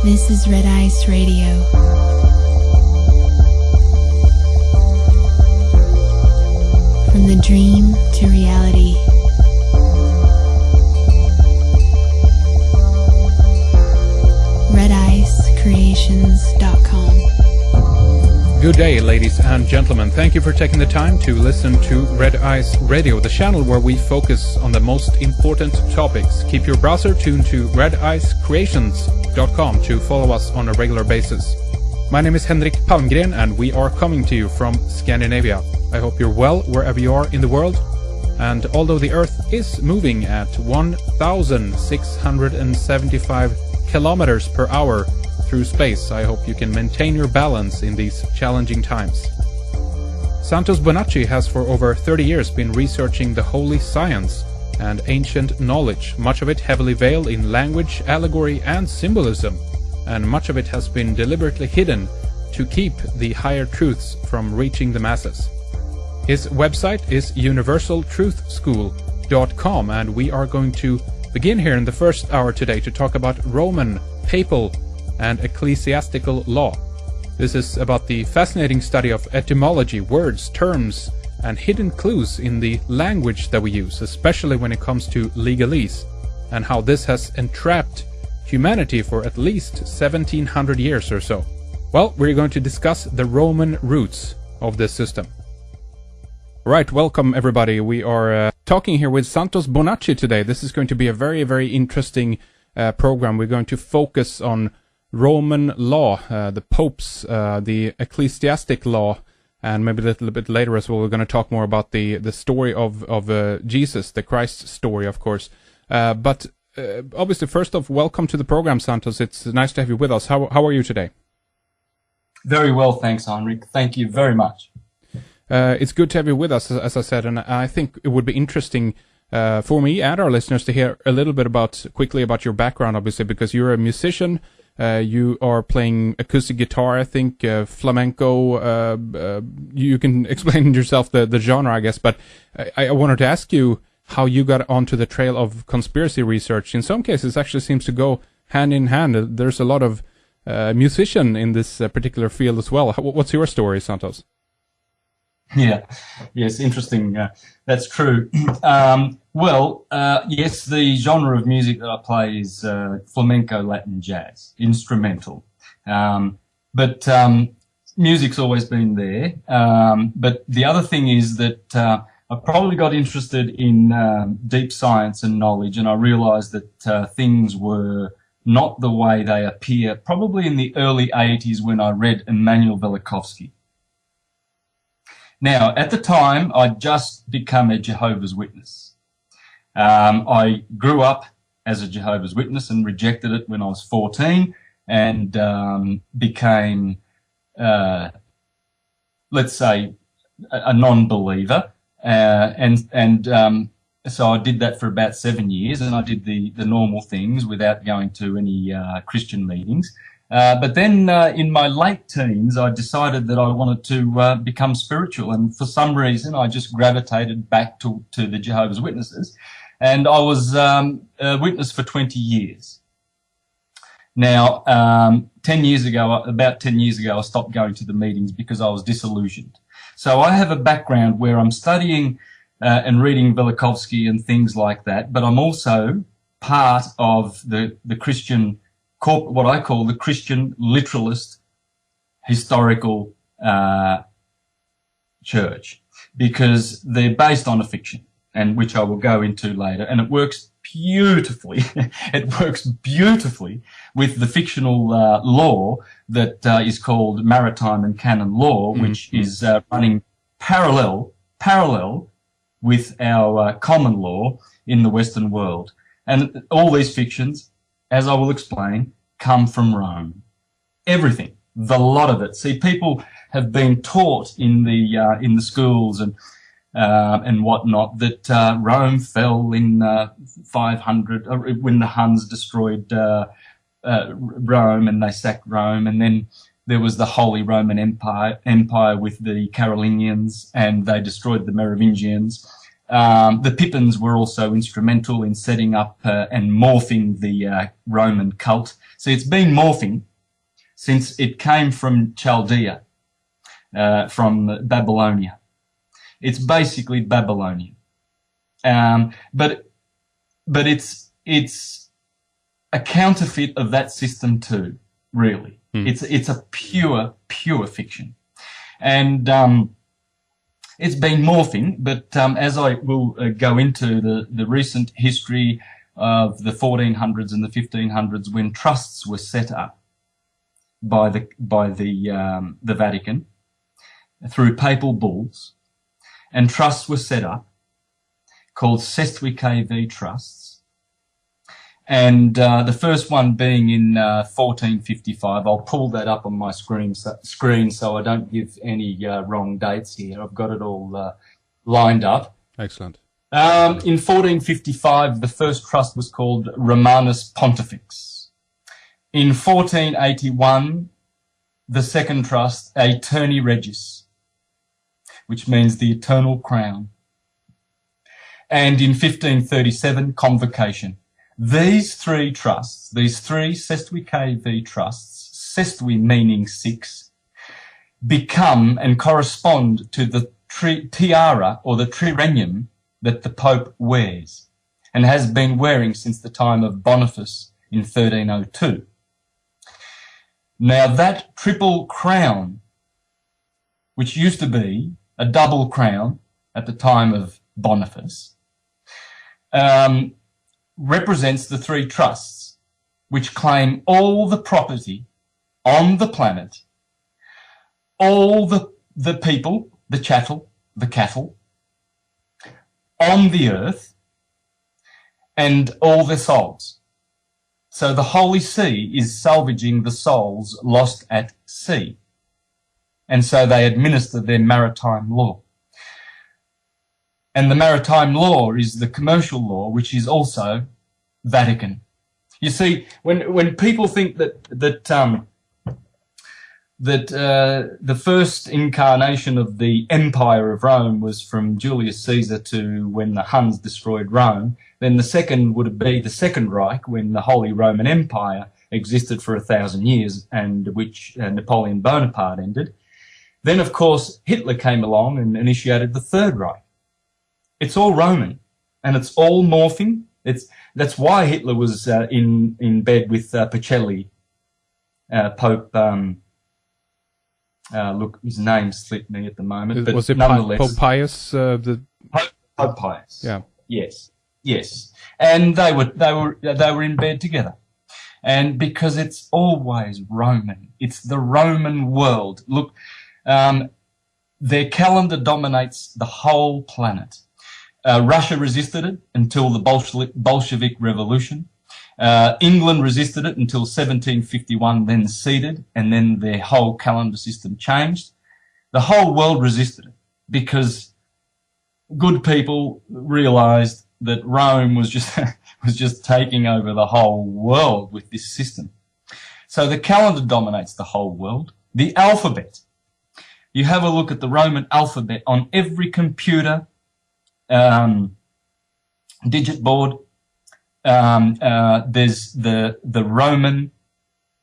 This is Red Ice Radio. From the dream to reality. RedIceCreations.com. Good day, ladies and gentlemen. Thank you for taking the time to listen to Red Ice Radio, the channel where we focus on the most important topics. Keep your browser tuned to RedIceCreations.com to follow us on a regular basis. My name is Henrik Palmgren and we are coming to you from Scandinavia. I hope you're well wherever you are in the world. And although the Earth is moving at 1,675 kilometers per hour through space, I hope you can maintain your balance in these challenging times. Santos Bonacci has for over 30 years been researching the holy science and ancient knowledge, much of it heavily veiled in language, allegory and symbolism, and much of it has been deliberately hidden to keep the higher truths from reaching the masses. His website is universaltruthschool.com, and we are going to begin here in the first hour today to talk about Roman, papal and ecclesiastical law. This is about the fascinating study of etymology, words, terms, and hidden clues in the language that we use, especially when it comes to legalese, and how this has entrapped humanity for at least 1700 years or so. Well, we're going to discuss the Roman roots of this system. Right, welcome everybody. We are talking here with Santos Bonacci today. This is going to be a very, very interesting program. We're going to focus on Roman law, the popes, the ecclesiastic law, and maybe a little bit later as well we're going to talk more about the story of Jesus, the Christ story, of course. But obviously, first off, welcome to the program, Santos. It's nice to have you with us. How are you today? Very well, thanks, Henrik. Thank you very much. It's good to have you with us, as I said, and I think it would be interesting for me and our listeners to hear a little bit quickly about your background, obviously, because you're a musician. You are playing acoustic guitar, I think, flamenco. You can explain yourself the genre, I guess, but I wanted to ask you how you got onto the trail of conspiracy research. In some cases, it actually seems to go hand in hand. There's a lot of musician in this particular field as well. What's your story, Santos? Yes, interesting. That's true. Yes, the genre of music that I play is flamenco, Latin jazz, instrumental. But music's always been there. But the other thing is that I probably got interested in deep science and knowledge, and I realized that things were not the way they appear, probably in the early 80s when I read Immanuel Velikovsky. Now, at the time, I'd just become a Jehovah's Witness. I grew up as a Jehovah's Witness and rejected it when I was 14 and became, let's say, a non-believer. So I did that for about 7 years, and I did the normal things without going to any Christian meetings. But then in my late teens, I decided that I wanted to become spiritual. And for some reason, I just gravitated back to the Jehovah's Witnesses. And I was a witness for 20 years. Now, about 10 years ago, I stopped going to the meetings because I was disillusioned. So I have a background where I'm studying and reading Velikovsky and things like that. But I'm also part of the Christian what I call the Christian literalist historical church, because they're based on a fiction, and which I will go into later, and it works beautifully. It works beautifully with the fictional law that is called maritime and canon law, which is running parallel with our common law in the Western world. And all these fictions, as I will explain, come from Rome. Everything, the lot of it. See, people have been taught in the schools and whatnot that Rome fell in 500 when the Huns destroyed Rome and they sacked Rome, and then there was the Holy Roman Empire with the Carolingians, and they destroyed the Merovingians. The Pippins were also instrumental in setting up and morphing the Roman cult. So it's been morphing since it came from Chaldea, from Babylonia. It's basically Babylonian. But it's a counterfeit of that system too, really. It's a pure fiction. And it's been morphing, but as I will go into the recent history of the 1400s and the 1500s, when trusts were set up by the Vatican through papal bulls, and trusts were set up called Sestui trusts, and the first one being in 1455. I'll pull that up on my screen so I don't give any wrong dates here. I've got it all lined up. Excellent. In 1455, the first trust was called Romanus Pontifex. In 1481, the second trust, Aeterni Regis, which means the eternal crown. And in 1537, Convocation. These three trusts, these three Sestui trusts, Sestui meaning six, become and correspond to the tiara or the triremium that the Pope wears and has been wearing since the time of Boniface in 1302. Now that triple crown, which used to be a double crown at the time of Boniface, represents the three trusts which claim all the property on the planet, all the people, the chattel, the cattle, on the earth, and all their souls. So the Holy See is salvaging the souls lost at sea. And so they administer their maritime law. And the maritime law is the commercial law, which is also Vatican. You see, when people think that the first incarnation of the Empire of Rome was from Julius Caesar to when the Huns destroyed Rome, then the second would be the Second Reich, when the Holy Roman Empire existed for 1,000 years and which Napoleon Bonaparte ended. Then, of course, Hitler came along and initiated the Third Reich. It's all Roman, and it's all morphing. That's why Hitler was in bed with Pacelli, Pope. Look, his name slipped me at the moment. But was it nonetheless, Pope Pius? Pope Pius. Yeah. Yes, and they were in bed together, and because it's always Roman. It's the Roman world. Look, their calendar dominates the whole planet. Russia resisted it until the Bolshevik Revolution. England resisted it until 1751, then ceded, and then their whole calendar system changed. The whole world resisted it because good people realized that Rome was just taking over the whole world with this system. So the calendar dominates the whole world. The alphabet. You have a look at the Roman alphabet on every computer, digit board. There's the Roman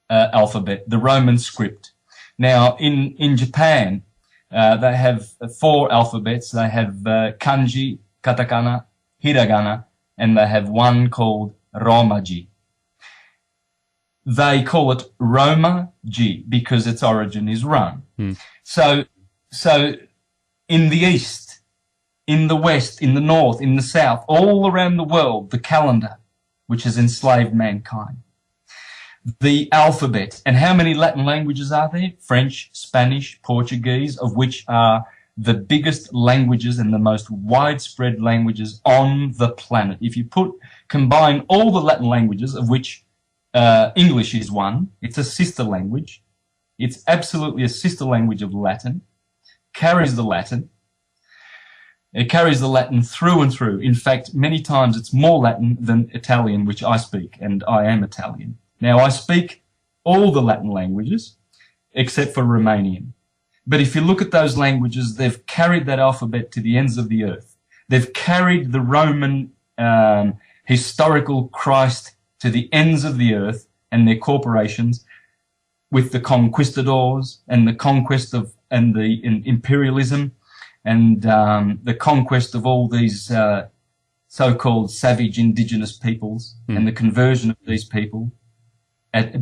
alphabet, the Roman script. Now, in Japan, they have 4 alphabets. They have kanji, katakana, hiragana, and they have one called Romaji. They call it Roma-ji because its origin is Rome. So in the East, in the West, in the North, in the South, all around the world, the calendar, which has enslaved mankind. The alphabet. And how many Latin languages are there? French, Spanish, Portuguese, of which are the biggest languages and the most widespread languages on the planet. If you combine all the Latin languages, of which English is one, it's a sister language. It's absolutely a sister language of Latin, carries the Latin. It carries the Latin through and through. In fact, many times it's more Latin than Italian, which I speak, and I am Italian. Now, I speak all the Latin languages, except for Romanian. But if you look at those languages, they've carried that alphabet to the ends of the earth. They've carried the Roman historical Christ to the ends of the earth, and their corporations, with the conquistadors and the conquest of and the imperialism and the conquest of all these so-called savage indigenous peoples and the conversion of these people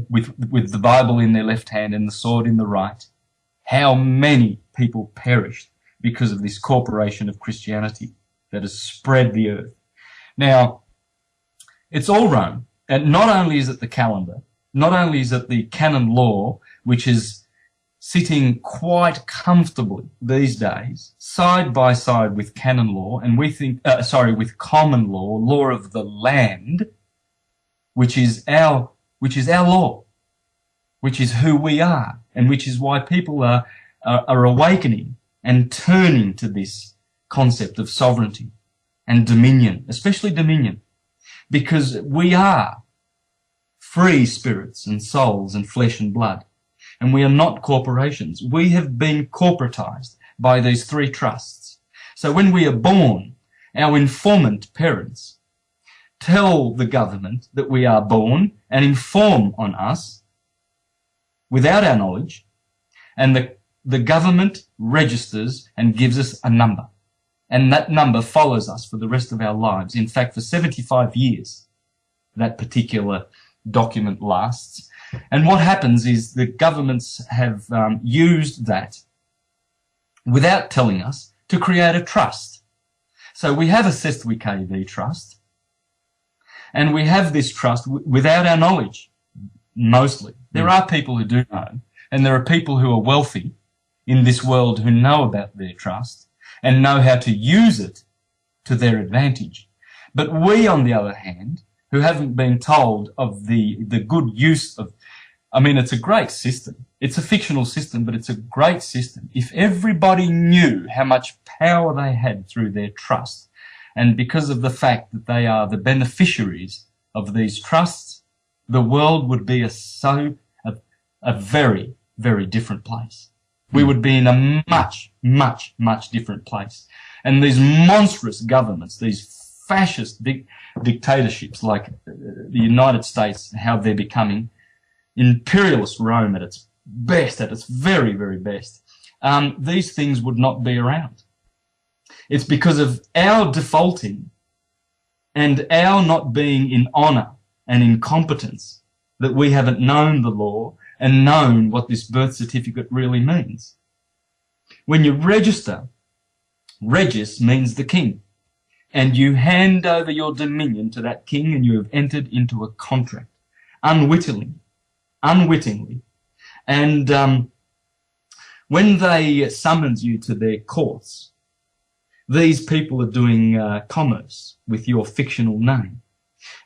with the Bible in their left hand and the sword in the right. How many people perished because of this corporation of Christianity that has spread the earth. Now, it's all Rome. And not only is it the calendar, not only is it the canon law, which is sitting quite comfortably these days, side by side with canon law, and with common law, law of the land, which is our law, which is who we are, and which is why people are awakening and turning to this concept of sovereignty and dominion, especially dominion, because we are free spirits and souls and flesh and blood, and we are not corporations. We have been corporatized by these three trusts. So when we are born, our informant parents tell the government that we are born and inform on us without our knowledge, and the government registers and gives us a number. And that number follows us for the rest of our lives. In fact, for 75 years, that particular document lasts. And what happens is the governments have used that without telling us to create a trust. So we have a Sestwi KV trust, and we have this trust without our knowledge, mostly. There are people who do know, and there are people who are wealthy in this world who know about their trust and know how to use it to their advantage. But we, on the other hand, who haven't been told of the good use of, I mean, it's a great system. It's a fictional system, but it's a great system. If everybody knew how much power they had through their trust, and because of the fact that they are the beneficiaries of these trusts, the world would be a very, very different place. We would be in a much, much, much different place. And these monstrous governments, these fascist dictatorships like the United States, how they're becoming, imperialist Rome at its best, at its very, very best, these things would not be around. It's because of our defaulting and our not being in honour and in competence that we haven't known the law and known what this birth certificate really means. When you register, regis means the king, and you hand over your dominion to that king, and you have entered into a contract, unwittingly. And when they summons you to their courts, these people are doing commerce with your fictional name,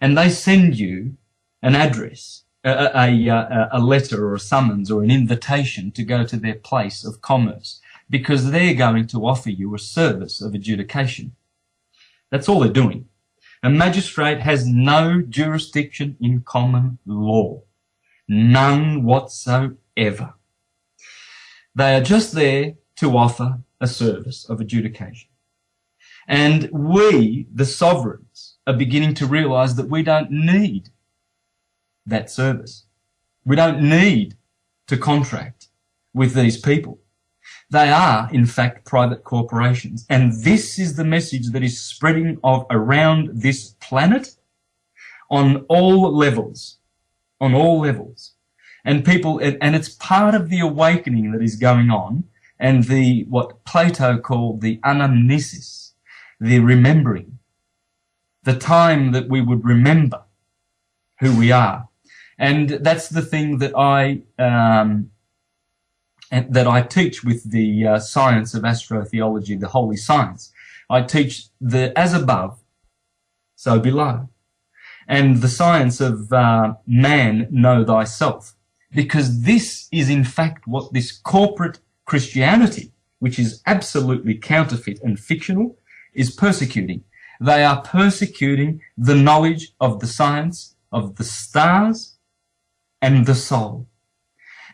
and they send you an address, a letter or a summons or an invitation to go to their place of commerce, because they're going to offer you a service of adjudication. That's all they're doing. A magistrate has no jurisdiction in common law. None whatsoever. They are just there to offer a service of adjudication. And we, the sovereigns, are beginning to realize that we don't need that service. We don't need to contract with these people. They are, in fact, private corporations. And this is the message that is spreading around this planet on all levels. On all levels. And people, and it's part of the awakening that is going on, and what Plato called the anamnesis, the remembering, the time that we would remember who we are. And that's the thing that I teach with the science of astrotheology, the holy science. I teach the as above, so below, and the science of man, know thyself, because this is in fact what this corporate Christianity, which is absolutely counterfeit and fictional, is persecuting. They are persecuting the knowledge of the science of the stars and the soul.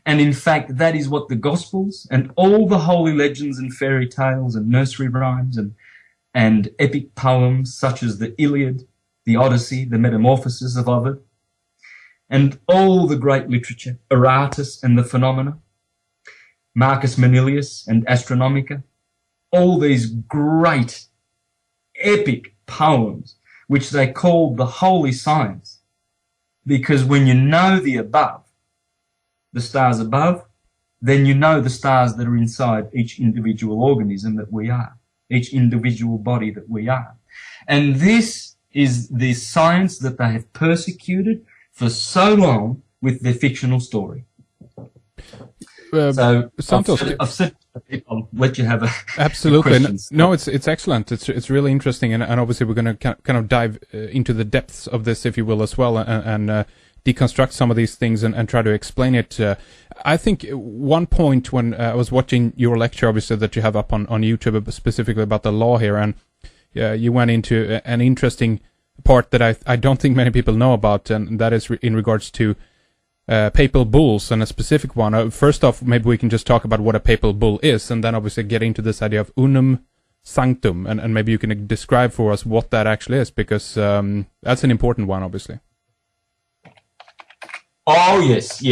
And in fact, that is what the Gospels and all the holy legends and fairy tales and nursery rhymes and and epic poems such as the Iliad, the Odyssey, the Metamorphoses of Ovid, and all the great literature, Aratus and the Phenomena, Marcus Manilius and Astronomica, all these great epic poems, which they called the holy science, because when you know the above, the stars above, then you know the stars that are inside each individual organism that we are, each individual body that we are. And this is the science that they have persecuted for so long with their fictional story. So Santos, I've said I'll let you have a absolutely. questions. No, it's excellent. It's really interesting, and obviously we're going to kind of dive into the depths of this, if you will, as well, and deconstruct some of these things and try to explain it. I think one point when I was watching your lecture, obviously that you have up on YouTube, specifically about the law here, and you went into an interesting part that I don't think many people know about, and that is in regards to papal bulls, and a specific one. First off, maybe we can just talk about what a papal bull is, and then obviously get into this idea of unum sanctum, and maybe you can describe for us what that actually is, because that's an important one, obviously. Oh, yes.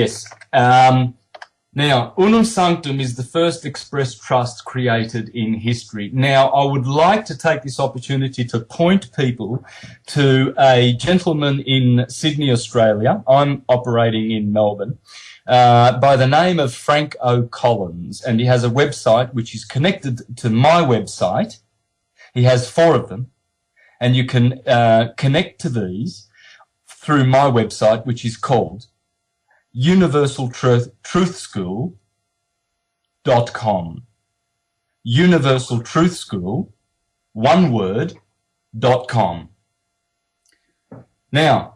Now, unum sanctum is the first express trust created in history. Now, I would like to take this opportunity to point people to a gentleman in Sydney, Australia. I'm operating in Melbourne, by the name of Frank O. Collins, and he has a website which is connected to my website. He has 4 of them, and you can connect to these through my website, which is called universaltruthschool.com. Universaltruthschool, one word, .com. Now,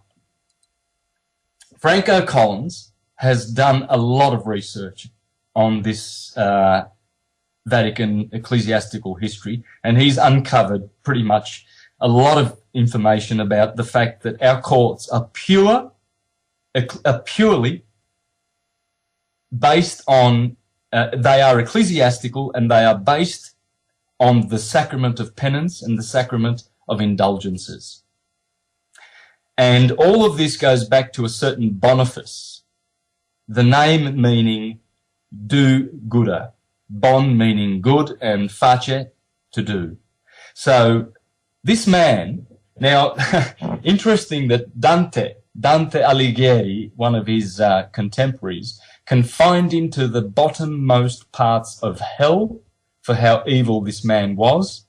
Franco Collins has done a lot of research on this Vatican ecclesiastical history, and he's uncovered pretty much a lot of information about the fact that our courts are purely based on, they are ecclesiastical, and they are based on the sacrament of penance and the sacrament of indulgences. And all of this goes back to a certain Boniface, the name meaning do-gooder, bon meaning good, and face, to do. So this man, now, interesting that Dante Alighieri, one of his contemporaries, confined him to the bottommost parts of hell for how evil this man was.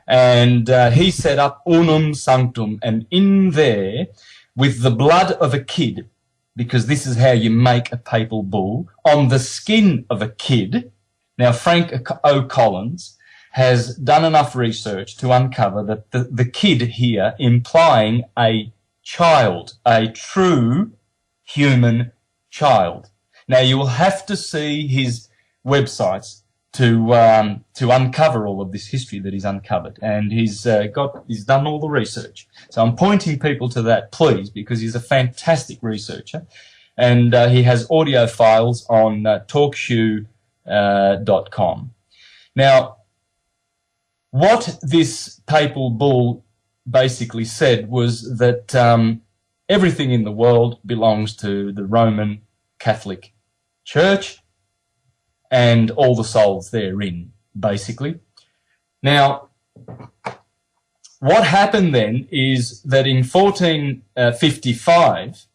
And he set up unum sanctum, and in there, with the blood of a kid, because this is how you make a papal bull, on the skin of a kid. Now, Frank O. Collins has done enough research to uncover that the kid here, implying a child, a true human child. Now, you will have to see his websites to uncover all of this history that he's uncovered, and he's done all the research. So I'm pointing people to that, please, because he's a fantastic researcher, and he has audio files on talkshoe.com. Now, what this papal bull basically said was that everything in the world belongs to the Roman Catholic Church and all the souls therein, basically. Now, what happened then is that in 1455,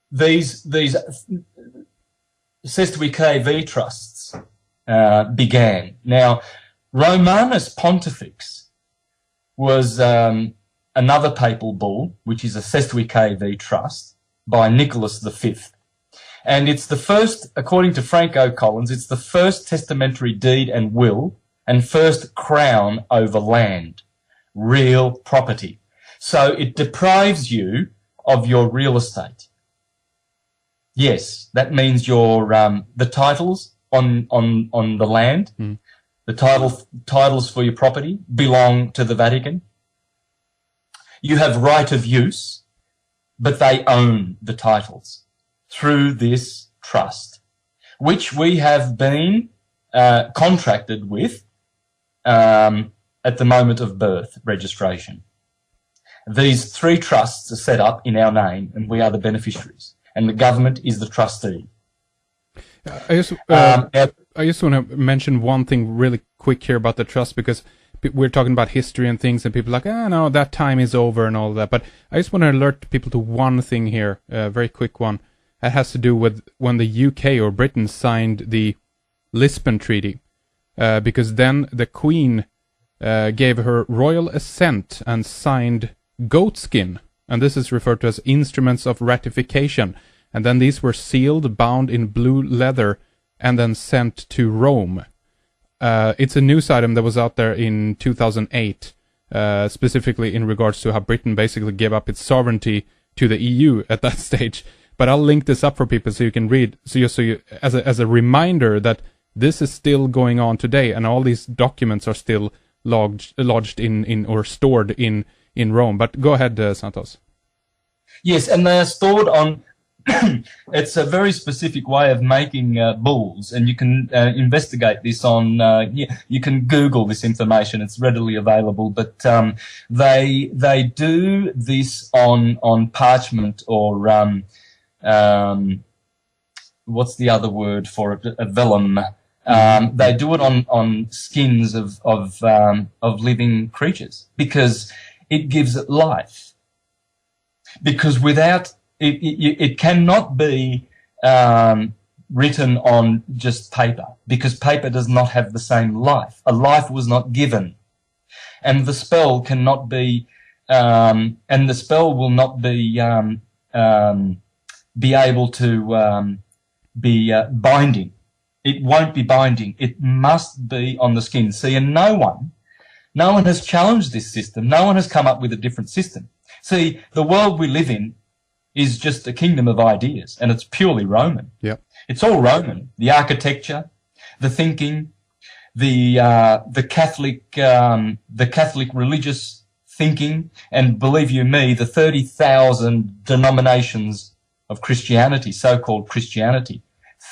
these Sestuicae trusts began. Now, Romanus Pontifex was another papal bull, which is a Sestuicae trust by Nicholas V. And it's the first, according to Frank O. Collins, it's the first testamentary deed and will and first crown over land, real property. So it deprives you of your real estate. Yes, that means your the titles on the land, the titles for your property belong to the Vatican. You have right of use, but they own the titles through this trust, which we have been contracted with at the moment of birth registration. These 3 trusts are set up in our name, and we are the beneficiaries, and the government is the trustee. I just want to mention one thing really quick here about the trust, because we're talking about history and things, and people are like, no, that time is over and all that. But I just want to alert people to one thing here, a very quick one. It has to do with when the UK or Britain signed the Lisbon Treaty, because then the Queen gave her royal assent and signed goatskin, and this is referred to as instruments of ratification. And then these were sealed, bound in blue leather, and then sent to Rome. It's a news item that was out there in 2008, specifically in regards to how Britain basically gave up its sovereignty to the EU at that stage. But I'll link this up for people so you can read, as a reminder that this is still going on today, and all these documents are still lodged in or stored in Rome. But go ahead, Santos. Yes, and they are stored on. It's a very specific way of making bulls, and you can investigate this on. You can Google this information; it's readily available. But they do this on parchment or what's the other word for it? A vellum. They do it on skins of living creatures because it gives it life. Because without it cannot be written on just paper, because paper does not have the same life. A life was not given, and the spell cannot be, and the spell will not be able to be binding. It won't be binding. It must be on the skin. See, and no one has challenged this system. No one has come up with a different system. See, the world we live in is just a kingdom of ideas, and it's purely Roman. Yep. It's all Roman. The architecture, the thinking, the Catholic religious thinking, and believe you me, the 30,000 denominations of Christianity, so-called Christianity,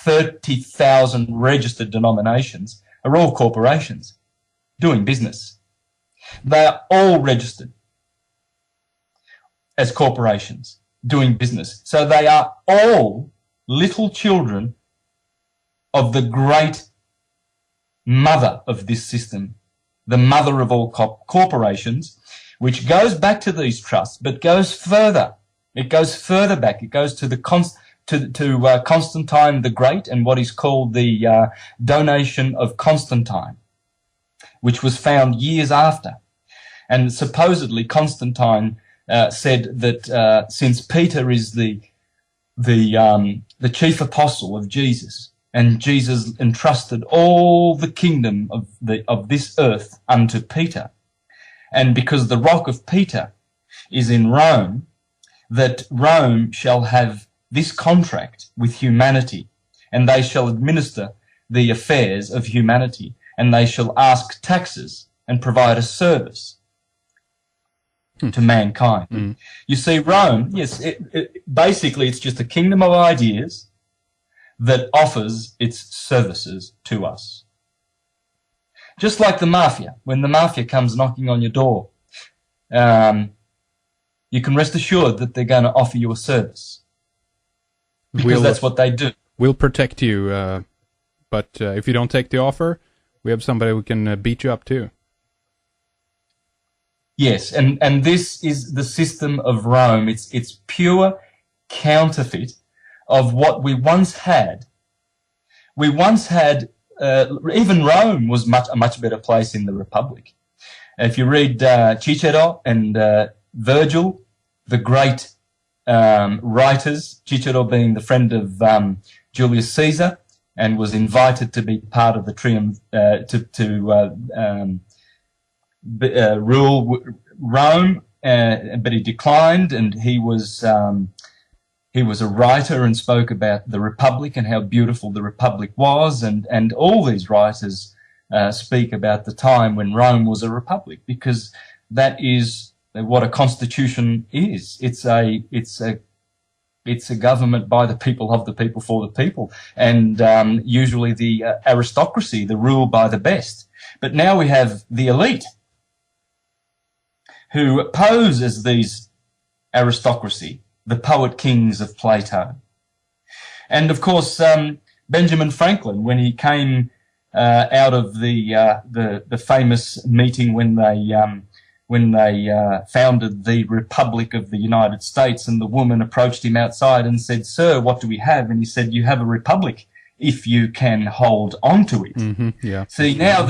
30,000 registered denominations are all corporations doing business. They are all registered as corporations doing business. So they are all little children of the great mother of this system, the mother of all corporations, which goes back to these trusts, but goes further. It goes further back. It goes to the Constantine the Great and what is called the donation of Constantine, which was found years after. And supposedly Constantine said that since Peter is the chief apostle of Jesus, and Jesus entrusted all the kingdom of this earth unto Peter, and because the rock of Peter is in Rome, that Rome shall have this contract with humanity, and they shall administer the affairs of humanity, and they shall ask taxes and provide a service to mankind. You see, Rome, yes, basically it's just a kingdom of ideas that offers its services to us. Just like the mafia. When the mafia comes knocking on your door, you can rest assured that they're going to offer you a service. Because that's what they do. We'll protect you, but if you don't take the offer, we have somebody who can beat you up too. Yes, and this is the system of Rome. It's pure counterfeit of what we once had. We once had, even Rome was a much better place in the Republic. If you read Cicero and Virgil, the great writers, Cicero being the friend of Julius Caesar, and was invited to be part of the triumph rule Rome, but he declined, and he was a writer and spoke about the Republic and how beautiful the Republic was, and all these writers speak about the time when Rome was a republic, because that is what a constitution is. It's a government by the people, of the people, for the people, and usually the aristocracy, the rule by the best. But now we have the elite who pose as these aristocracy, the poet kings of Plato. And of course, Benjamin Franklin, when he came out of the famous meeting when they founded the Republic of the United States, and the woman approached him outside and said, "Sir, what do we have?" And he said, "You have a republic if you can hold on to it." Mm-hmm, yeah. See, now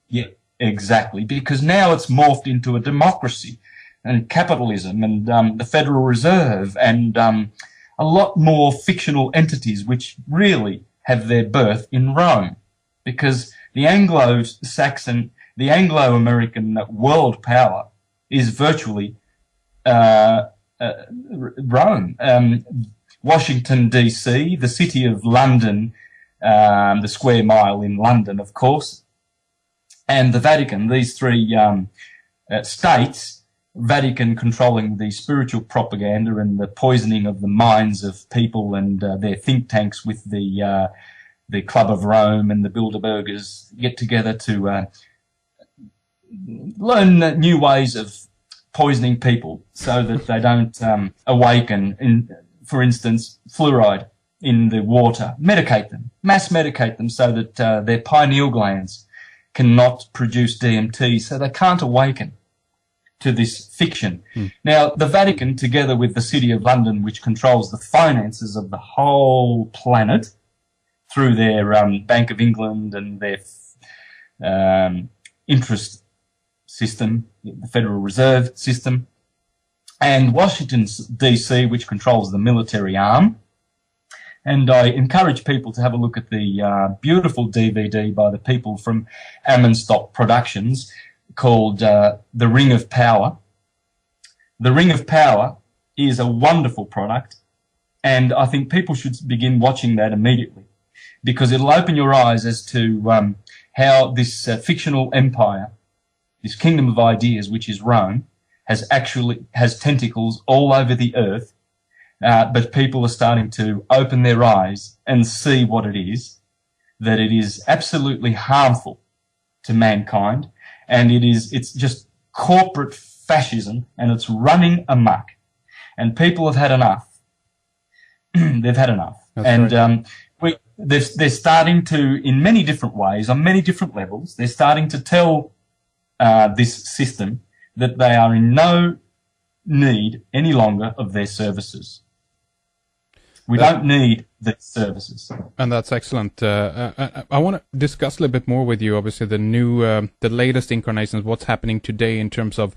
yeah, exactly, because now it's morphed into a democracy and capitalism and the Federal Reserve and a lot more fictional entities which really have their birth in Rome, because the Anglo-Saxon, the Anglo-American world power is virtually Rome. Washington, D.C., the city of London, the square mile in London, of course, and the Vatican, these three states, Vatican controlling the spiritual propaganda and the poisoning of the minds of people and their think tanks with the Club of Rome and the Bilderbergers get together to learn new ways of poisoning people so that they don't awaken. For instance, fluoride in the water, mass medicate them so that their pineal glands cannot produce DMT, so they can't awaken to this fiction. Now, the Vatican, together with the City of London, which controls the finances of the whole planet through their Bank of England and their interest system, the Federal Reserve system, and Washington, D.C., which controls the military arm. And I encourage people to have a look at the beautiful DVD by the people from Ammonstock Productions called The Ring of Power. The Ring of Power is a wonderful product, and I think people should begin watching that immediately, because it'll open your eyes as to how this fictional empire, this kingdom of ideas, which is Rome, has tentacles all over the earth, but people are starting to open their eyes and see what it is, that it is absolutely harmful to mankind, and it's just corporate fascism, and it's running amok, and people have had enough. They've had enough. That's and right. They're starting to, in many different ways, on many different levels, they're starting to tell this system that they are in no need any longer of their services. We don't need the services. And that's excellent. I want to discuss a little bit more with you, obviously, the latest incarnations, what's happening today in terms of,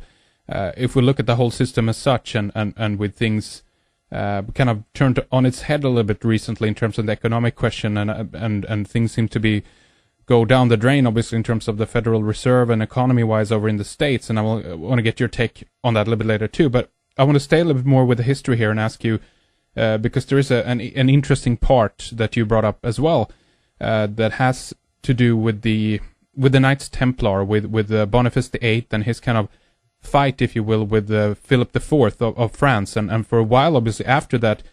if we look at the whole system as such, and with things kind of turned on its head a little bit recently in terms of the economic question, and things seem to go down the drain, obviously, in terms of the Federal Reserve and economy-wise over in the States, and I want to get your take on that a little bit later too. But I want to stay a little bit more with the history here and ask you, because there is an interesting part that you brought up as well, that has to do with the Knights Templar, with Boniface VIII and his kind of fight, if you will, with Philip IV of France, and for a while, obviously, after that,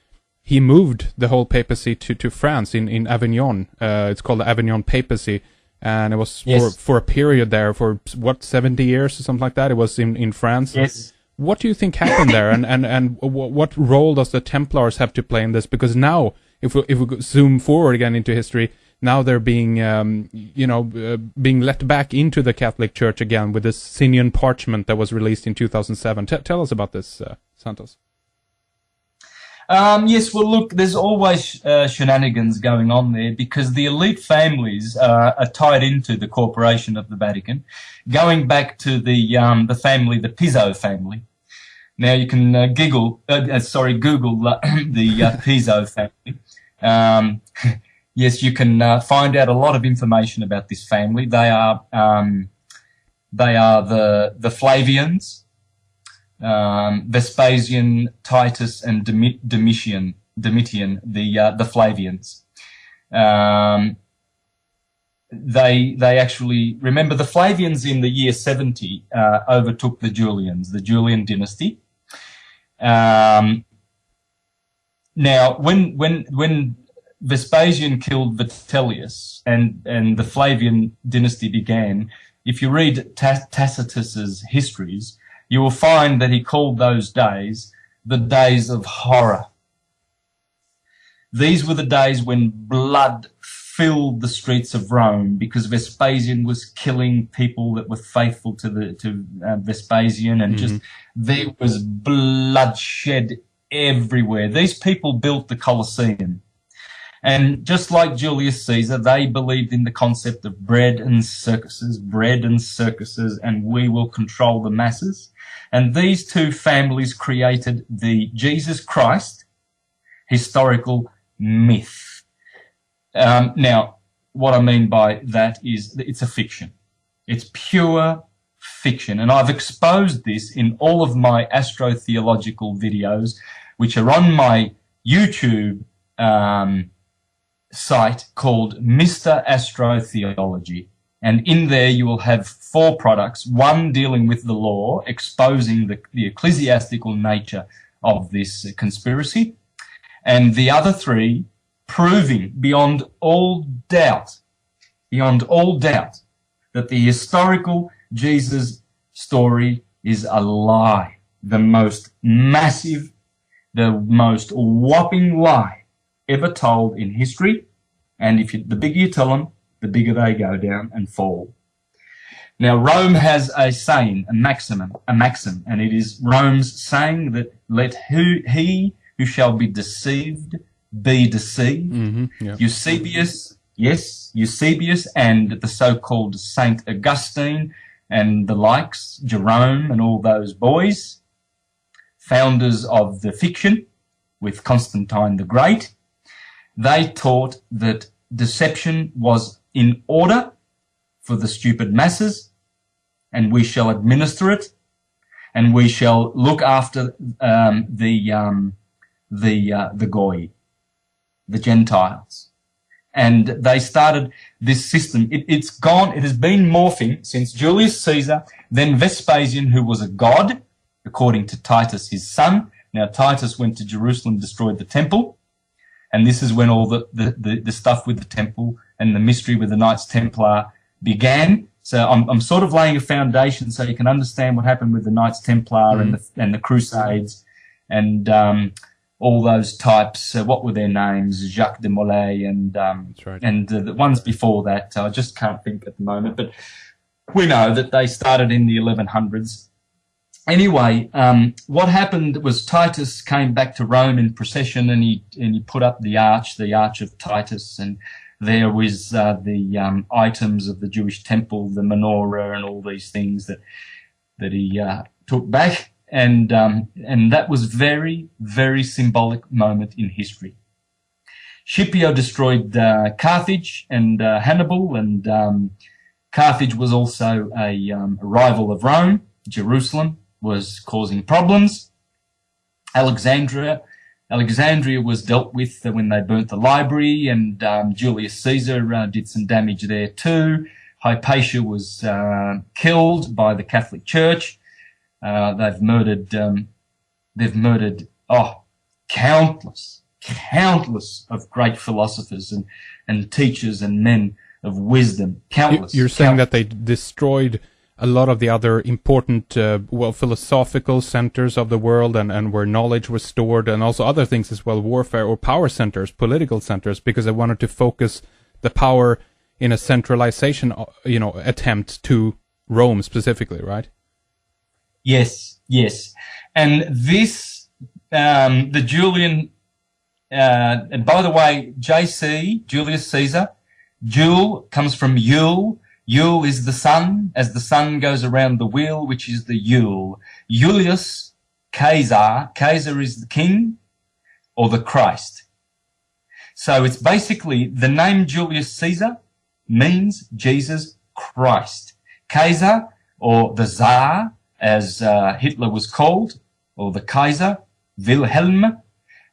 he moved the whole papacy to France in Avignon. It's called the Avignon Papacy, and it was for a period there for 70 years or something like that. It was in France. Yes. What do you think happened there, and what role does the Templars have to play in this? Because now, if we zoom forward again into history, now they're being being let back into the Catholic Church again with this Sinian parchment that was released in 2007. Tell us about this, Santos. Yes, well, look, there's always shenanigans going on there, because the elite families are tied into the corporation of the Vatican, going back to the family, the Piso family. Now you can Google the Piso family. Yes, you can find out a lot of information about this family. They are the Flavians. Vespasian, Titus, and Domitian, the Flavians. They actually, remember, the Flavians in the year 70 overtook the Julians, the Julian dynasty. Now, when Vespasian killed Vitellius and the Flavian dynasty began, if you read Tacitus's histories, you will find that he called those days the days of horror. These were the days when blood filled the streets of Rome because Vespasian was killing people that were faithful to Vespasian, and just there was bloodshed everywhere. These people built the Colosseum. And just like Julius Caesar, they believed in the concept of bread and circuses, and we will control the masses. And these two families created the Jesus Christ historical myth. Now, what I mean by that is that it's a fiction. It's pure fiction. And I've exposed this in all of my astrotheological videos, which are on my YouTube site called Mr. Astrotheology. And in there you will have 4 products, one dealing with the law, exposing the ecclesiastical nature of this conspiracy, and the other 3 proving beyond all doubt that the historical Jesus story is a lie, the most massive, the most whopping lie ever told in history. And the bigger you tell them, the bigger they go down and fall. Now, Rome has a saying, a maxim, and it is Rome's saying that let he who shall be deceived be deceived. Yeah. Eusebius, and the so-called Saint Augustine and the likes, Jerome and all those boys, founders of the fiction with Constantine the Great, they taught that deception was in order for the stupid masses, and we shall administer it, and we shall look after the Goy, the Gentiles. And they started this system. It's gone. It has been morphing since Julius Caesar, then Vespasian, who was a god, according to Titus, his son. Now, Titus went to Jerusalem, destroyed the temple. And this is when all the stuff with the temple and the mystery with the Knights Templar began. So I'm sort of laying a foundation so you can understand what happened with the Knights Templar and the Crusades and all those types. What were their names? Jacques de Molay and That's right. and the ones before that. I just can't think at the moment. But we know that they started in the 1100s. Anyway, what happened was Titus came back to Rome in procession, and he put up the arch of Titus, and there was the items of the Jewish temple, the menorah, and all these things that he took back, and that was very, very symbolic moment in history. Scipio destroyed Carthage and Hannibal, and Carthage was also a rival of Rome. Jerusalem was causing problems. Alexandria was dealt with when they burnt the library, and Julius Caesar did some damage there too. Hypatia was killed by the Catholic Church. They've murdered countless of great philosophers and teachers and men of wisdom. Countless. You're saying that they destroyed a lot of the other important, philosophical centers of the world and where knowledge was stored, and also other things as well, warfare or power centers, political centers, because they wanted to focus the power in a centralization, attempt to Rome specifically, right? Yes. And this, the Julian, and by the way, JC, Julius Caesar, Jule comes from Yule. Yule is the sun, as the sun goes around the wheel, which is the Yule. Julius Caesar is the king or the Christ. So it's basically the name Julius Caesar means Jesus Christ. Caesar, or the Tsar, as Hitler was called, or the Kaiser, Wilhelm,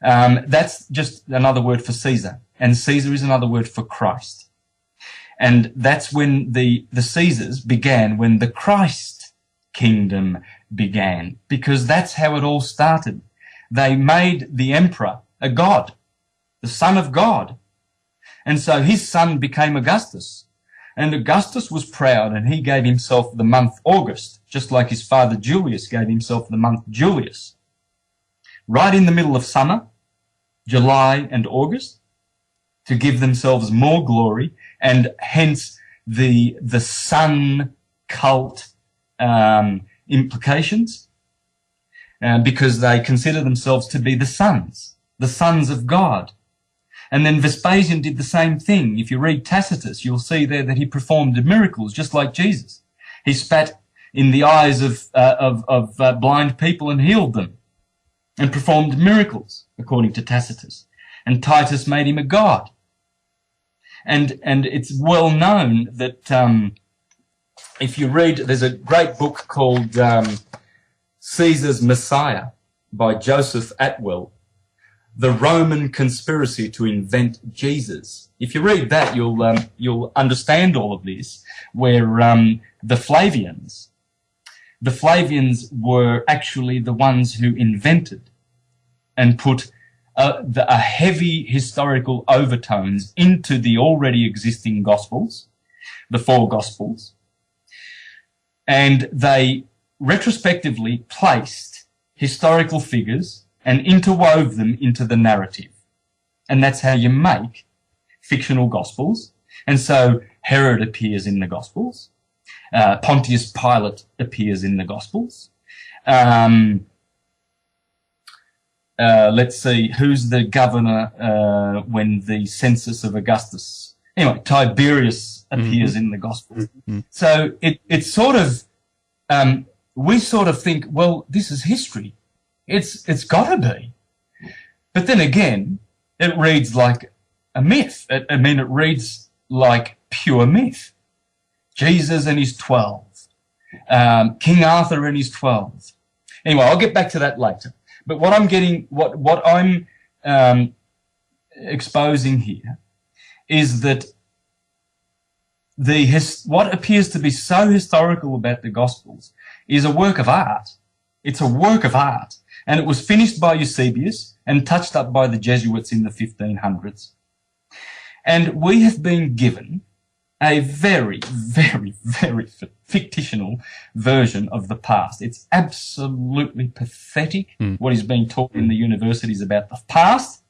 that's just another word for Caesar. And Caesar is another word for Christ. And that's when the Caesars began, when the Christ kingdom began, because that's how it all started. They made the emperor a god, the son of God, And so his son became Augustus. And Augustus was proud, and he gave himself the month August, just like his father Julius gave himself the month Julius. Right in the middle of summer, July and August, to give themselves more glory, and hence the sun cult implications, because they consider themselves to be the sons of God. And then Vespasian did the same thing. If you read Tacitus, you'll see there that he performed miracles just like Jesus. He spat in the eyes of blind people and healed them, and performed miracles, according to Tacitus. And Titus made him a god. And it's well known that if you read, there's a great book called Caesar's Messiah by Joseph Atwell, The Roman Conspiracy to Invent Jesus. If you read that, you'll understand all of this, where the Flavians were actually the ones who invented and put a heavy historical overtones into the already existing Gospels, the four Gospels, and they retrospectively placed historical figures and interwove them into the narrative. And that's how you make fictional Gospels. And so Herod appears in the Gospels. Pontius Pilate appears in the Gospels. Let's see, who's the governor when the census of Augustus? Anyway, Tiberius appears in the Gospels. So it's sort of, we sort of think, well, this is history. It's got to be. But then again, it reads like a myth. It reads like pure myth. Jesus and his 12. King Arthur and his 12. Anyway, I'll get back to that later. But what I'm exposing here is that what appears to be so historical about the Gospels is a work of art. It's a work of art. And it was finished by Eusebius and touched up by the Jesuits in the 1500s. And we have been given a very, very, very fictional version of the past. It's absolutely pathetic what is being taught in the universities about the past.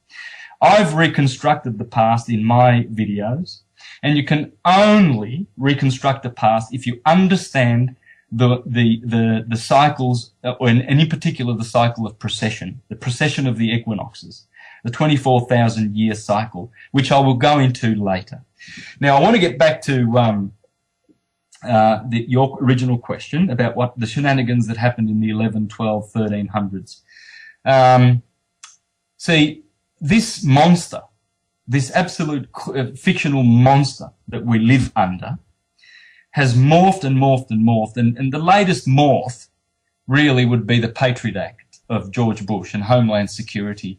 I've reconstructed the past in my videos, and you can only reconstruct the past if you understand the cycles, or in particular the cycle of precession, the precession of the equinoxes, the 24,000 year cycle, which I will go into later. Now, I want to get back to your original question about what the shenanigans that happened in the 11, 12, 1300s. See, this monster, this absolute fictional monster that we live under, has morphed and morphed and morphed. And the latest morph really would be the Patriot Act of George Bush and Homeland Security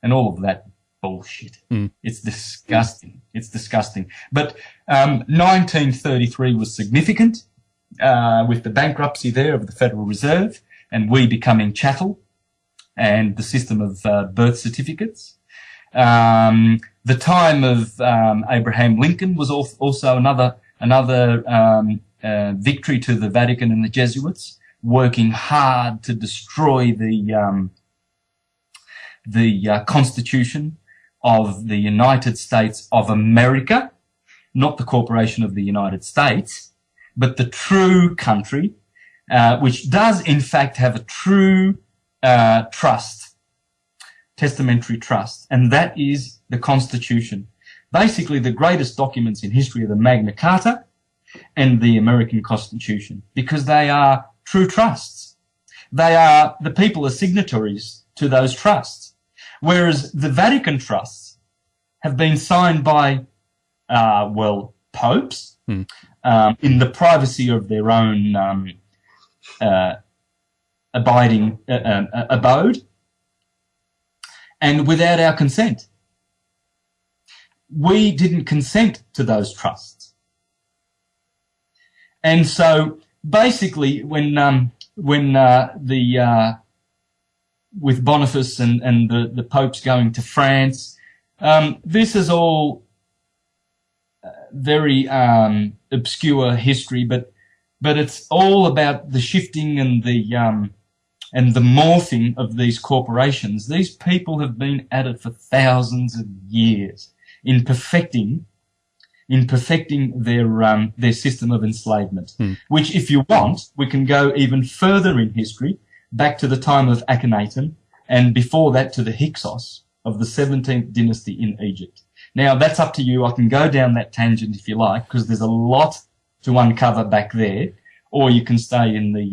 and all of that bullshit. It's disgusting. It's disgusting. But 1933 was significant with the bankruptcy there of the Federal Reserve and we becoming chattel and the system of birth certificates. The time of Abraham Lincoln was also another victory to the Vatican and the Jesuits, working hard to destroy the Constitution of the United States of America, not the Corporation of the United States, but the true country, which does in fact have a true trust, testamentary trust, and that is the Constitution. Basically, the greatest documents in history are the Magna Carta and the American Constitution, because they are true trusts. The people are signatories to those trusts, whereas the Vatican trusts have been signed by, popes in the privacy of their own abode, and without our consent. We didn't consent to those trusts. And so basically with Boniface and the popes going to France, this is all very obscure history, but it's all about the shifting and the morphing of these corporations. These people have been at it for thousands of years in perfecting their system of enslavement. Which, if you want, we can go even further in history, back to the time of Akhenaten, and before that to the Hyksos of the 17th dynasty in Egypt. Now, that's up to you. I can go down that tangent if you like, because there's a lot to uncover back there, or you can stay in the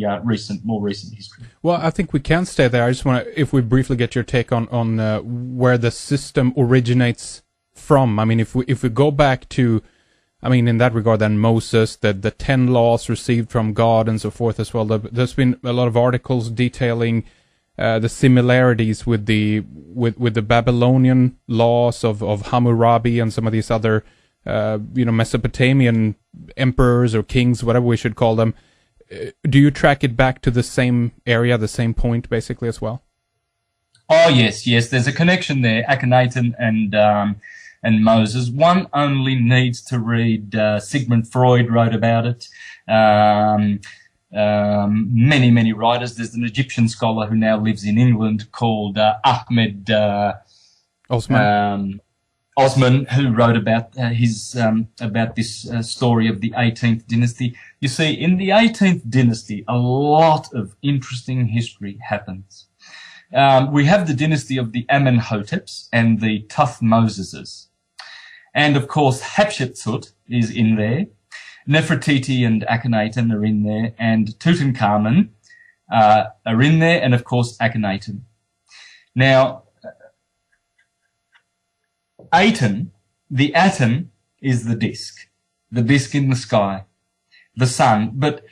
more recent history. Well, I think we can stay there. I just want to, if we briefly get your take on where the system originates from. I mean, if we go back to, I mean, in that regard, then Moses, the 10 laws received from God and so forth as well. There's been a lot of articles detailing the similarities with the Babylonian laws of Hammurabi and some of these other Mesopotamian emperors or kings, whatever we should call them. Do you track it back to the same area, the same point, basically, as well? Oh yes. There's a connection there. Akhenaten and Moses. One only needs to read. Sigmund Freud wrote about it. Many writers. There's an Egyptian scholar who now lives in England called Ahmed Osman, who wrote about this story of the 18th dynasty. You see, in the 18th dynasty, a lot of interesting history happens. We have the dynasty of the Amenhoteps and the Tuthmoseses. And, of course, Hatshepsut is in there. Nefertiti and Akhenaten are in there. And Tutankhamun are in there. And, of course, Akhenaten. Now, the atom is the disk in the sky, the sun, but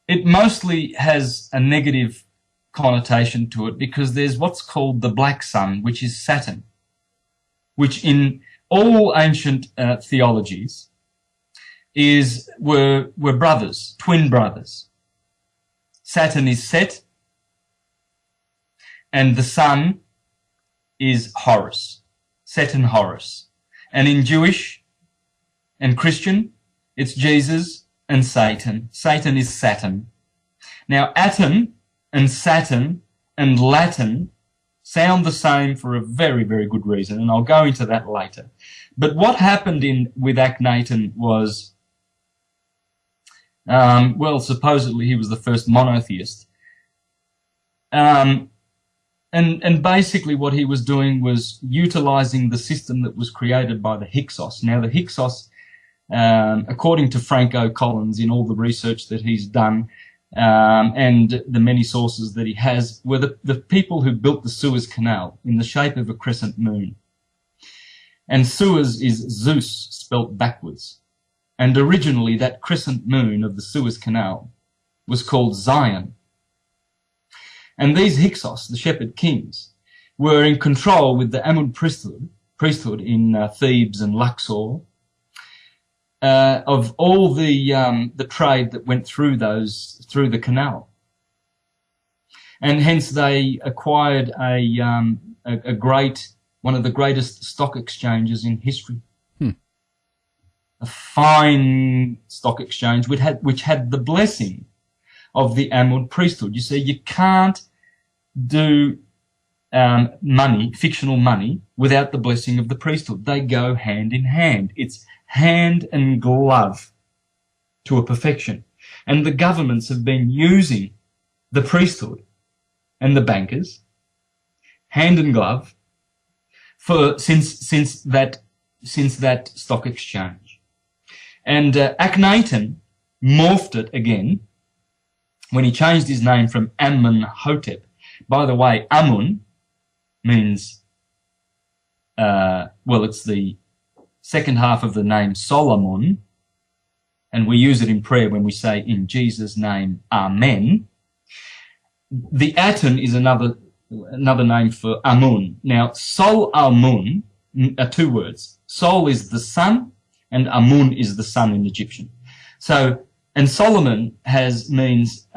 it mostly has a negative connotation to it because there's what's called the black sun, which is Saturn, which in all ancient theologies were brothers, twin brothers. Saturn is Set, and the sun is Horus. Set and Horus. And in Jewish and Christian, it's Jesus and Satan. Satan is Saturn. Now, atom and Saturn and Latin sound the same for a very, very good reason, and I'll go into that later. But what happened with Akhenaten was, supposedly he was the first monotheist. And basically what he was doing was utilizing the system that was created by the Hyksos. Now, the Hyksos, according to Franco Collins in all the research that he's done, and the many sources that he has, were the people who built the Suez Canal in the shape of a crescent moon. And Suez is Zeus spelt backwards. And originally that crescent moon of the Suez Canal was called Zion. And these Hyksos, the shepherd kings, were in control with the Amun priesthood in Thebes and Luxor, of all the trade that went through the canal. And hence they acquired one of the greatest stock exchanges in history. A fine stock exchange which had the blessing of the Amun priesthood. You see, you can't do fictional money, without the blessing of the priesthood. They go hand in hand. It's hand and glove to a perfection. And the governments have been using the priesthood and the bankers hand and glove since that stock exchange. And Akhenaten morphed it again when he changed his name from Amenhotep. By the way, Amun means, it's the second half of the name Solomon, and we use it in prayer when we say, in Jesus' name, Amen. The Aten is another name for Amun. Now, Sol Amun are two words. Sol is the sun, and Amun is the sun in Egyptian. So, and Solomon means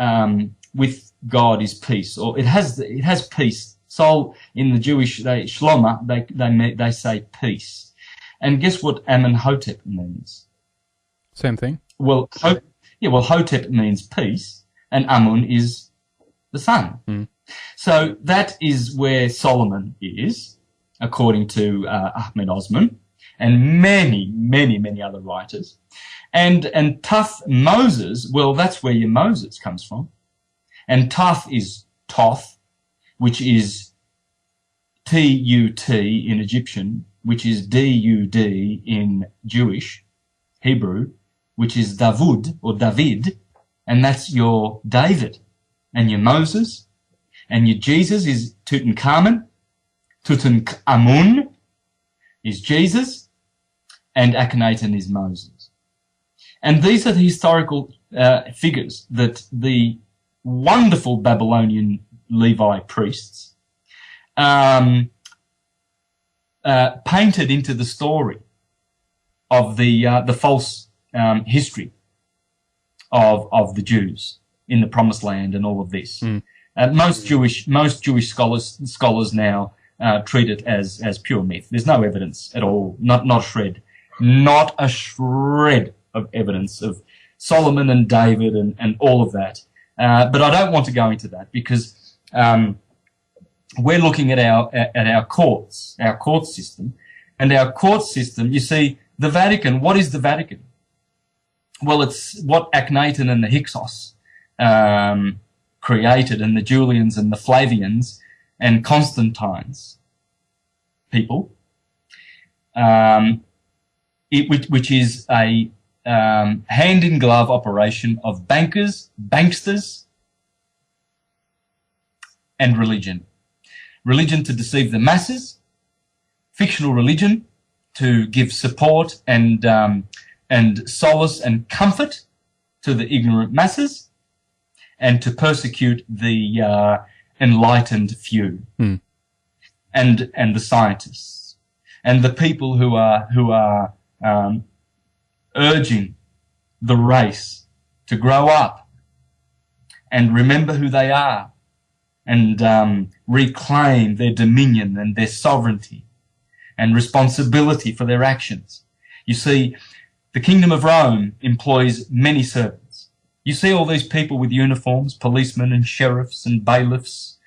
with God is peace, or it has peace. Sol in the Jewish Shloma they say peace, and guess what Amenhotep means? Same thing. Well, Hotep means peace, and Amun is the sun. Mm. So that is where Solomon is, according to Ahmed Osman and many, many, many other writers. And Tuth Moses, well, that's where your Moses comes from. And Tuth is Toth, which is T-U-T in Egyptian, which is D-U-D in Jewish, Hebrew, which is Davud or David, and that's your David. And your Moses, and your Jesus is Tutankhamun, Tutankhamun is Jesus, and Akhenaten is Moses. And these are the historical figures that the wonderful Babylonian Levi priests painted into the story of the false history of the Jews in the Promised Land and all of this. Mm. Most Jewish scholars now treat it as pure myth. There's no evidence at all, not a shred of evidence of Solomon and David and all of that. But I don't want to go into that because we're looking at our court system, and our court system. You see, the Vatican. What is the Vatican? Well, it's what Akhenaten and the Hyksos created, and the Julians and the Flavians and Constantine's people, which is a hand-in-glove operation of bankers, banksters, and religion. Religion to deceive the masses, fictional religion to give support and solace and comfort to the ignorant masses, and to persecute the enlightened few, and the scientists, and the people who are urging the race to grow up and remember who they are, and reclaim their dominion and their sovereignty and responsibility for their actions. You see, the Kingdom of Rome employs many servants. You see all these people with uniforms, policemen and sheriffs and bailiffs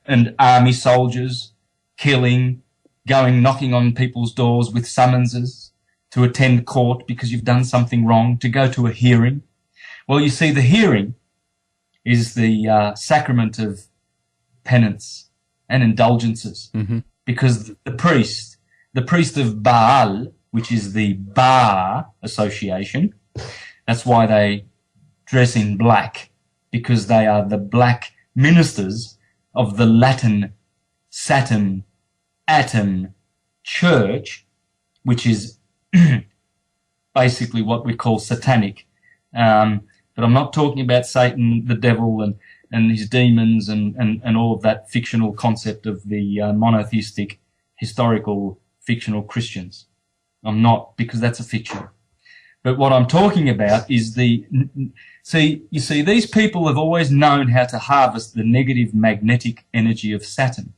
and army soldiers, killing, knocking on people's doors with summonses to attend court because you've done something wrong, to go to a hearing. Well, you see, the hearing is the sacrament of penance and indulgences, because the priest of Baal, which is the Bar Association, that's why they dress in black, because they are the black ministers of the Latin Saturn Atom Church, which is basically what we call satanic. But I'm not talking about Satan, the devil, and his demons and all of that fictional concept of the monotheistic, historical, fictional Christians. I'm not, because that's a fiction. But what I'm talking about is you see, these people have always known how to harvest the negative magnetic energy of Saturn.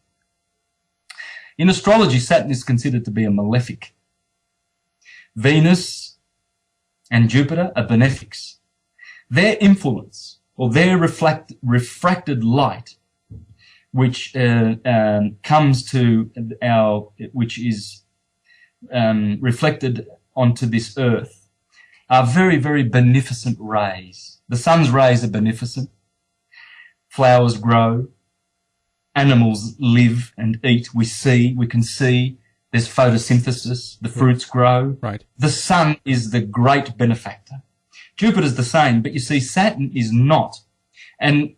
In astrology, Saturn is considered to be a malefic. Venus and Jupiter are benefics. Their influence, or their refracted light, which comes to which is reflected onto this earth, are very, very beneficent rays. The sun's rays are beneficent. Flowers grow. Animals live and eat. We can see. There's photosynthesis. The fruits grow. Right. The sun is the great benefactor. Jupiter's the same, but you see, Saturn is not. And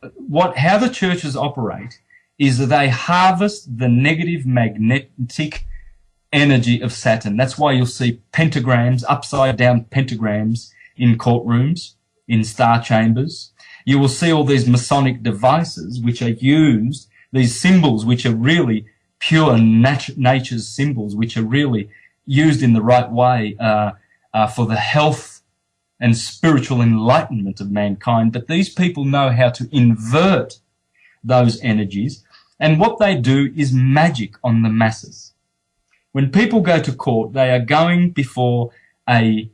how the churches operate is that they harvest the negative magnetic energy of Saturn. That's why you'll see pentagrams, upside down pentagrams in courtrooms, in star chambers. You will see all these Masonic devices which are used, these symbols which are really pure nature's symbols, which are really used in the right way for the health and spiritual enlightenment of mankind. But these people know how to invert those energies, and what they do is magic on the masses. When people go to court, they are going before a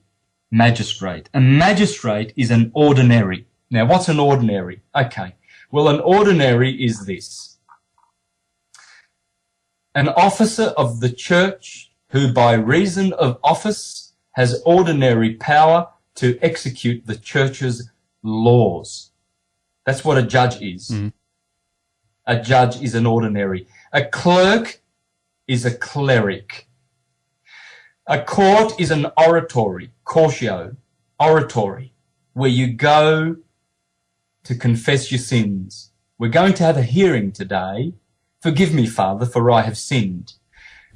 magistrate. A magistrate is an ordinary. Now, what's an ordinary? Okay. Well, an ordinary is this. An officer of the church who by reason of office has ordinary power to execute the church's laws. That's what a judge is. Mm. A judge is an ordinary. A clerk is a cleric. A court is an oratory, cortio, oratory, where you go to confess your sins. We're going to have a hearing today. Forgive me, Father, for I have sinned.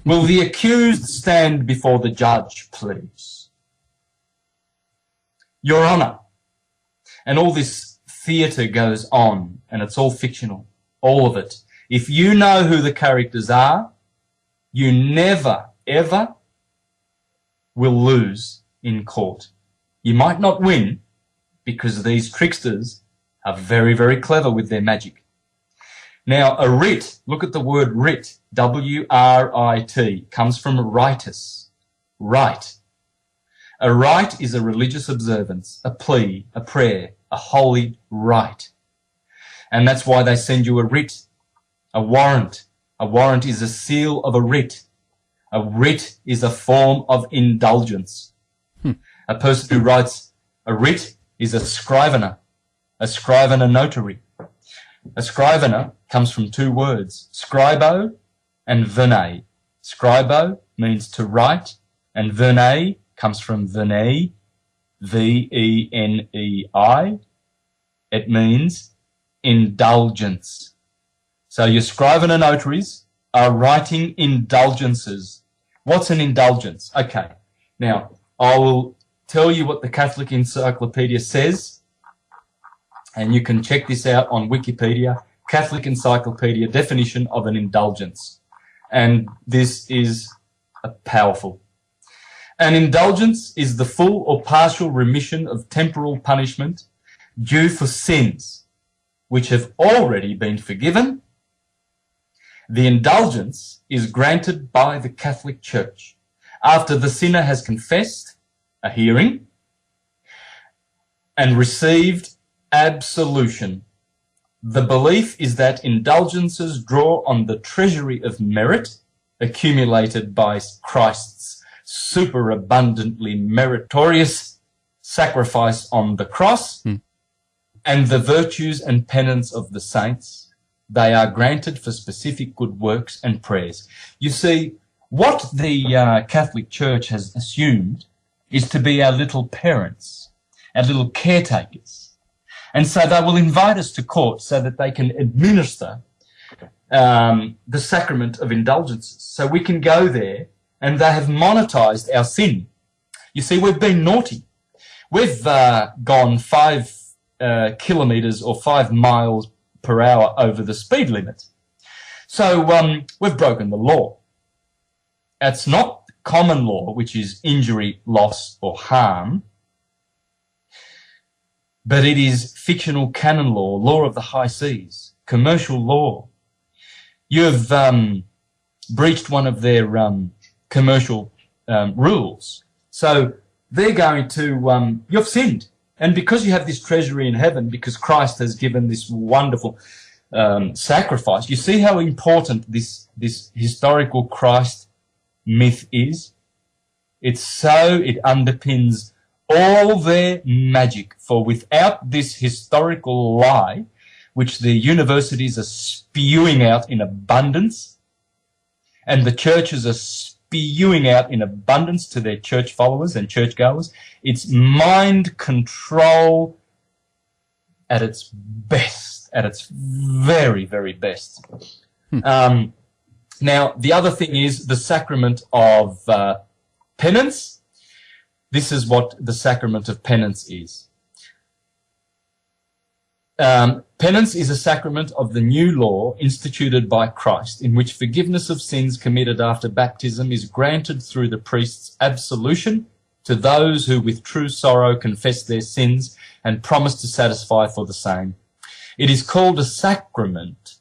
Will the accused stand before the judge, please? Your Honour. And all this theatre goes on, and it's all fictional, all of it. If you know who the characters are, you never, ever will lose in court. You might not win because these tricksters are very, very clever with their magic. Now, a writ, look at the word writ, W-R-I-T, comes from ritus, right. A rite is a religious observance, a plea, a prayer, a holy rite. And that's why they send you a writ, a warrant. A warrant is a seal of a writ. A writ is a form of indulgence. A person who writes a writ is a scrivener notary. A scrivener comes from two words, scribo and vene. Scribo means to write, and vene comes from veni, V-E-N-E-I. It means indulgence. So your scrivener notaries are writing indulgences. What's an indulgence? Okay, now I will tell you what the Catholic Encyclopedia says, and you can check this out on Wikipedia, Catholic Encyclopedia definition of an indulgence. And this is powerful. An indulgence is the full or partial remission of temporal punishment due for sins which have already been forgiven. The indulgence is granted by the Catholic Church after the sinner has confessed, a hearing, and received absolution. The belief is that indulgences draw on the treasury of merit accumulated by Christ's superabundantly meritorious sacrifice on the cross and the virtues and penance of the saints. They are granted for specific good works and prayers. You see, what the Catholic Church has assumed is to be our little parents, our little caretakers. And so they will invite us to court so that they can administer the sacrament of indulgences. So we can go there, and they have monetized our sin. You see, we've been naughty. We've gone 5 kilometers or 5 miles per hour over the speed limit. So we've broken the law. It's not common law, which is injury, loss, or harm, but it is fictional canon law, law of the high seas, commercial law. You have breached one of their commercial rules. So they're going to, you've sinned. And because you have this treasury in heaven, because Christ has given this wonderful sacrifice, you see how important this historical Christ myth is? It underpins all their magic. For without this historical lie, which the universities are spewing out in abundance, and the churches are spewing out in abundance to their church followers and churchgoers, it's mind control at its best, at its very, very best. Now, the other thing is the sacrament of penance. This is what the sacrament of penance is. Penance is a sacrament of the new law instituted by Christ, in which forgiveness of sins committed after baptism is granted through the priest's absolution to those who with true sorrow confess their sins and promise to satisfy for the same. It is called a sacrament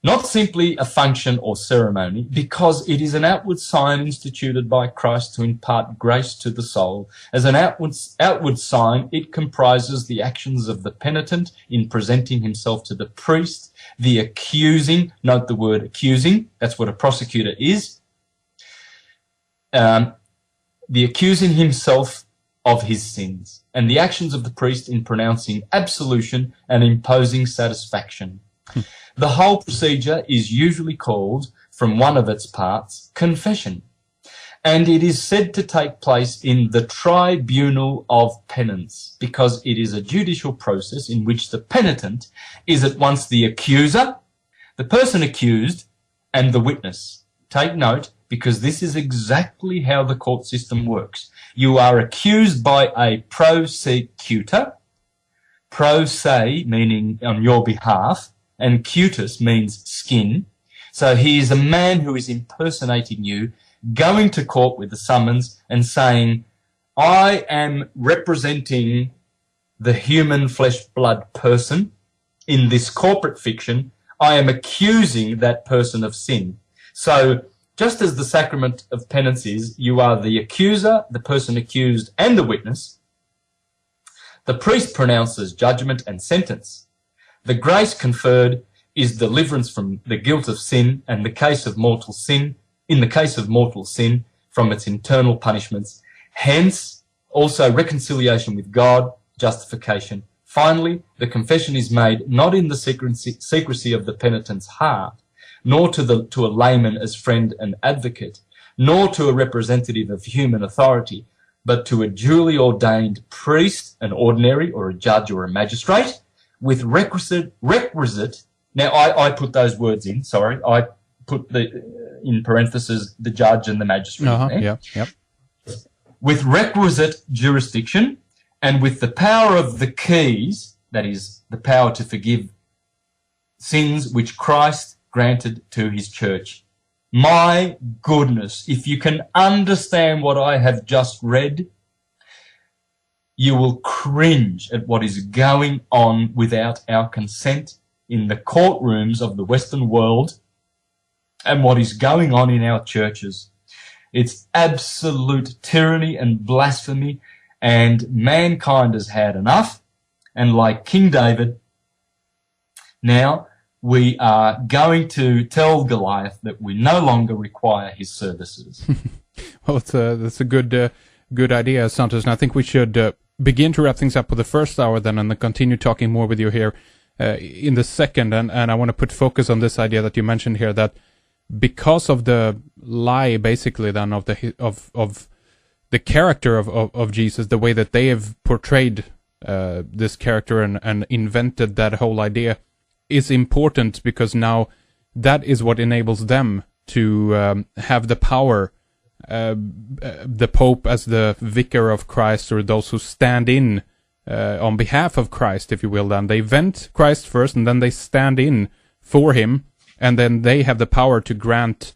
not simply a function or ceremony, because it is an outward sign instituted by Christ to impart grace to the soul. As an outward sign, it comprises the actions of the penitent in presenting himself to the priest, the accusing, note the word accusing, that's what a prosecutor is, the accusing himself of his sins, and the actions of the priest in pronouncing absolution and imposing satisfaction. The whole procedure is usually called, from one of its parts, confession, and it is said to take place in the tribunal of penance, because it is a judicial process in which the penitent is at once the accuser, the person accused, and the witness. Take note, because this is exactly how the court system works. You are accused by a prosecutor, pro se meaning on your behalf, and cutis means skin. So he is a man who is impersonating you, going to court with the summons and saying, I am representing the human flesh blood person in this corporate fiction. I am accusing that person of sin. So just as the sacrament of penance is, you are the accuser, the person accused, and the witness. The priest pronounces judgment and sentence. The grace conferred is deliverance from the guilt of sin, and in the case of mortal sin, from its internal punishments. Hence, also reconciliation with God, justification. Finally, the confession is made not in the secrecy of the penitent's heart, nor to a layman as friend and advocate, nor to a representative of human authority, but to a duly ordained priest, an ordinary or a judge or a magistrate, with requisite. Now, I put those words in, sorry. I put in parentheses, the judge and the magistrate. Yeah, yep. With requisite jurisdiction and with the power of the keys, that is, the power to forgive sins which Christ granted to his church. My goodness, if you can understand what I have just read, you will cringe at what is going on without our consent in the courtrooms of the Western world and what is going on in our churches. It's absolute tyranny and blasphemy, and mankind has had enough. And like King David, now we are going to tell Goliath that we no longer require his services. Well, that's a good idea, Santos. And I think we should begin to wrap things up with the first hour then, and then continue talking more with you here in the second. And I want to put focus on this idea that you mentioned here, that because of the lie, basically, then of the character of Jesus, the way that they have portrayed this character and invented that whole idea, is important, because now that is what enables them to have the power. The Pope as the vicar of Christ, or those who stand in on behalf of Christ, if you will, then they vent Christ first, and then they stand in for him, and then they have the power to grant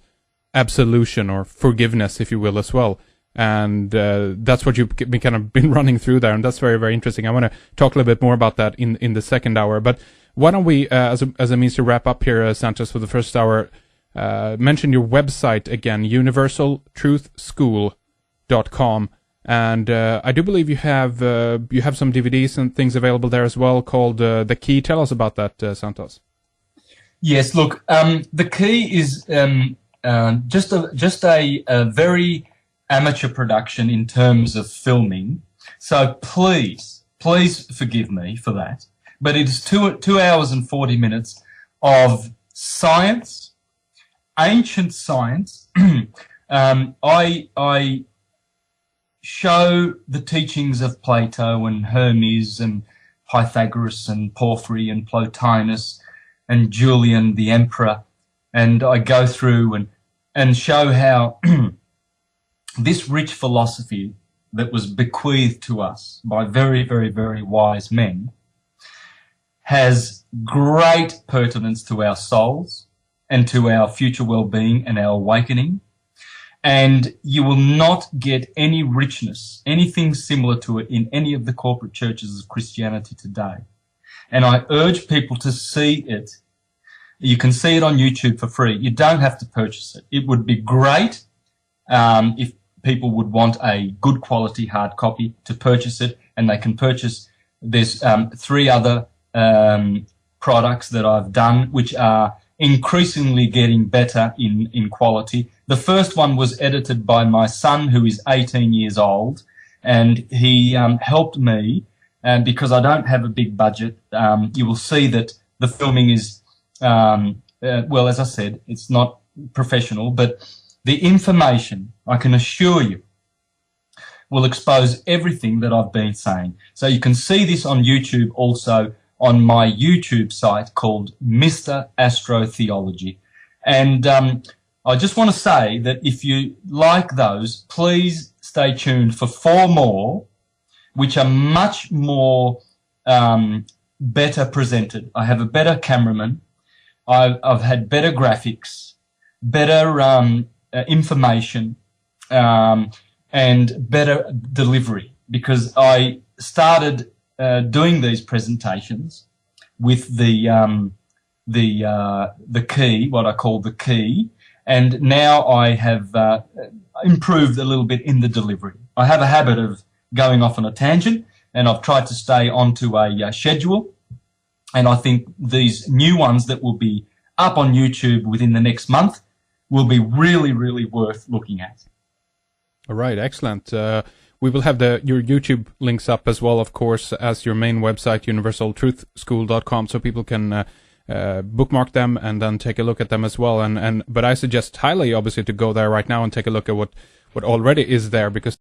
absolution or forgiveness, if you will, as well. And that's what you've been running through there, and that's very, very interesting. I want to talk a little bit more about that in the second hour, but why don't we, as a means to wrap up here, Santos, for the first hour, mention your website again, universaltruthschool.com, and I do believe you have some DVDs and things available there as well called The Key. Tell us about that, Santos. Yes, look, The Key is just a very amateur production in terms of filming, so please forgive me for that, but it is 2 hours and 40 minutes of science, ancient science. I show the teachings of Plato and Hermes and Pythagoras and Porphyry and Plotinus and Julian the Emperor, and I go through and show how this rich philosophy that was bequeathed to us by very, very, very wise men has great pertinence to our souls and to our future well-being and our awakening. And you will not get any richness, anything similar to it, in any of the corporate churches of Christianity today. And I urge people to see it You can see it on YouTube for free. You don't have to purchase it. It would be great if people would want a good quality hard copy to purchase it, and they can purchase. There's 3 other products that I've done which are increasingly getting better in quality. The first one was edited by my son, who is 18 years old, and he helped me, and because I don't have a big budget, you will see that the filming is, well, as I said, it's not professional, but the information, I can assure you, will expose everything that I've been saying. So you can see this on YouTube also on my YouTube site called Mr. Astrotheology. And I just want to say that if you like those, please stay tuned for 4 more, which are much more better presented. I have a better cameraman. I've had better graphics, better information, and better delivery, because I started doing these presentations with the key, what I call the key, and now I have improved a little bit in the delivery. I have a habit of going off on a tangent, and I've tried to stay onto a schedule, and I think these new ones that will be up on YouTube within the next month will be really, really worth looking at. All right, excellent. We will have your YouTube links up as well, of course, as your main website, universaltruthschool.com, so people can bookmark them and then take a look at them as well. But I suggest highly, obviously, to go there right now and take a look at what already is there, because